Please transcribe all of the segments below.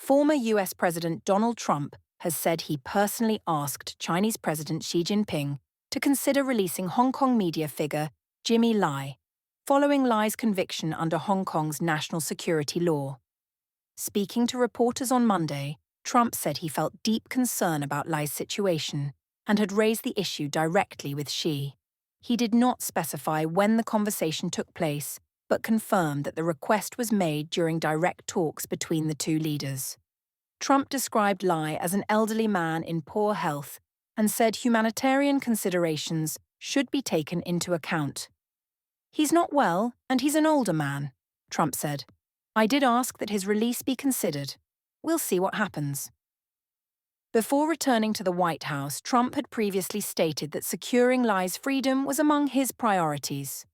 Former US President Donald Trump has said he personally asked Chinese President Xi Jinping to consider releasing Hong Kong media figure Jimmy Lai, following Lai's conviction under Hong Kong's national security law. Speaking to reporters on Monday, Trump said he felt deep concern about Lai's situation and had raised the issue directly with Xi. He did not specify when the conversation took place, but confirmed that the request was made during direct talks between the two leaders. Trump described Lai as an elderly man in poor health and said humanitarian considerations should be taken into account. "He's not well, and he's an older man," Trump said. "I did ask that his release be considered. We'll see what happens." Before returning to the White House, Trump had previously stated that securing Lai's freedom was among his priorities.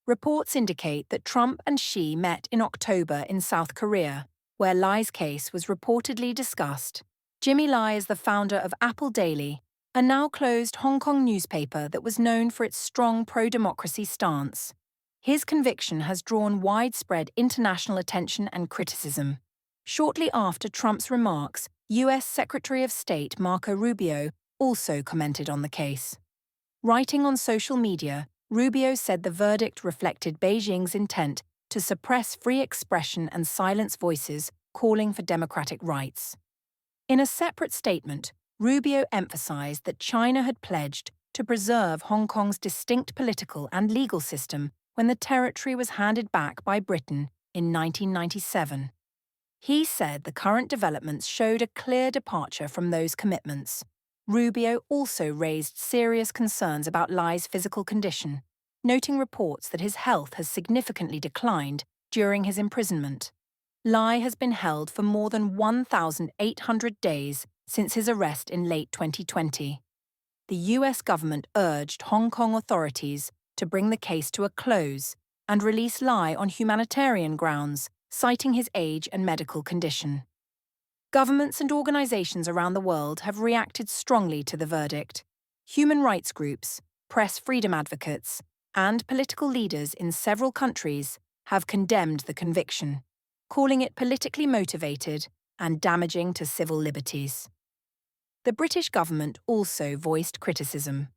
Reports indicate that Trump and Xi met in October in South Korea, where Lai's case was reportedly discussed. Jimmy Lai is the founder of Apple Daily, a now-closed Hong Kong newspaper that was known for its strong pro-democracy stance. His conviction has drawn widespread international attention and criticism. Shortly after Trump's remarks, US Secretary of State Marco Rubio also commented on the case. Writing on social media, Rubio said the verdict reflected Beijing's intent to suppress free expression and silence voices calling for democratic rights. In a separate statement, Rubio emphasized that China had pledged to preserve Hong Kong's distinct political and legal system when the territory was handed back by Britain in 1997. He said the current developments showed a clear departure from those commitments. Rubio also raised serious concerns about Lai's physical condition, noting reports that his health has significantly declined during his imprisonment. Lai has been held for more than 1,800 days since his arrest in late 2020. The US government urged Hong Kong authorities to bring the case to a close and release Lai on humanitarian grounds, citing his age and medical condition. Governments and organizations around the world have reacted strongly to the verdict. Human rights groups, press freedom advocates, and political leaders in several countries have condemned the conviction, calling it politically motivated and damaging to civil liberties. The British government also voiced criticism.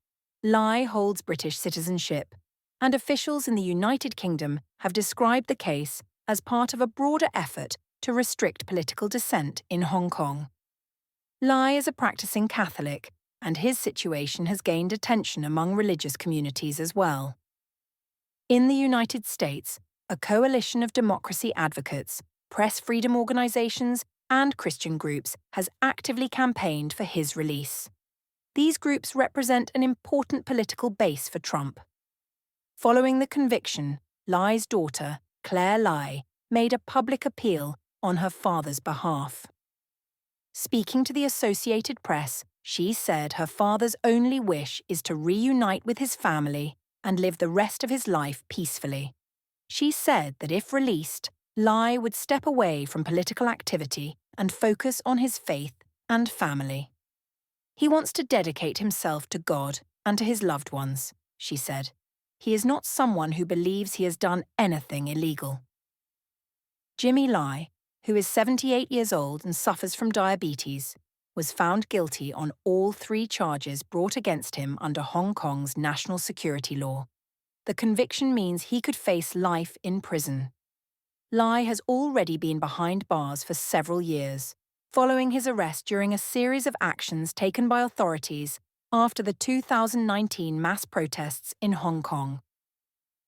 Lai holds British citizenship, and officials in the United Kingdom have described the case as part of a broader effort to restrict political dissent in Hong Kong. Lai is a practicing Catholic, and his situation has gained attention among religious communities as well. In the United States, a coalition of democracy advocates, press freedom organizations, and Christian groups has actively campaigned for his release. These groups represent an important political base for Trump. Following the conviction, Lai's daughter, Claire Lai, made a public appeal on her father's behalf. Speaking to the Associated Press, she said her father's only wish is to reunite with his family and live the rest of his life peacefully. She said that if released, Lai would step away from political activity and focus on his faith and family. "He wants to dedicate himself to God and to his loved ones," she said. "He is not someone who believes he has done anything illegal." Jimmy Lai, who is 78 years old and suffers from diabetes, was found guilty on all 3 charges brought against him under Hong Kong's national security law. The conviction means he could face life in prison. Lai has already been behind bars for several years, following his arrest during a series of actions taken by authorities after the 2019 mass protests in Hong Kong.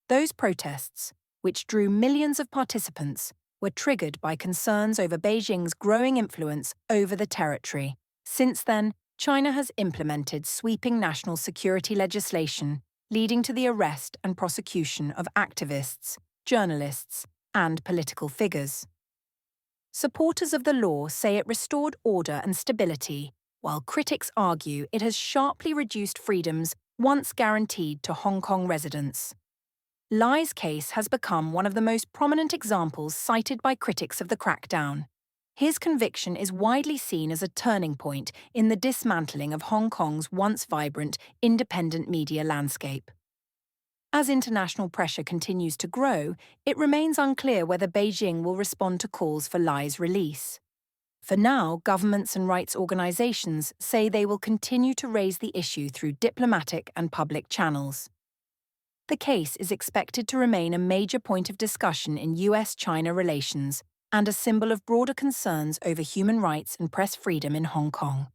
Those protests, which drew millions of participants, were triggered by concerns over Beijing's growing influence over the territory. Since then, China has implemented sweeping national security legislation, leading to the arrest and prosecution of activists, journalists, and political figures. Supporters of the law say it restored order and stability, while critics argue it has sharply reduced freedoms once guaranteed to Hong Kong residents. Lai's case has become one of the most prominent examples cited by critics of the crackdown. His conviction is widely seen as a turning point in the dismantling of Hong Kong's once vibrant, independent media landscape. As international pressure continues to grow, it remains unclear whether Beijing will respond to calls for Lai's release. For now, governments and rights organizations say they will continue to raise the issue through diplomatic and public channels. The case is expected to remain a major point of discussion in US-China relations and a symbol of broader concerns over human rights and press freedom in Hong Kong.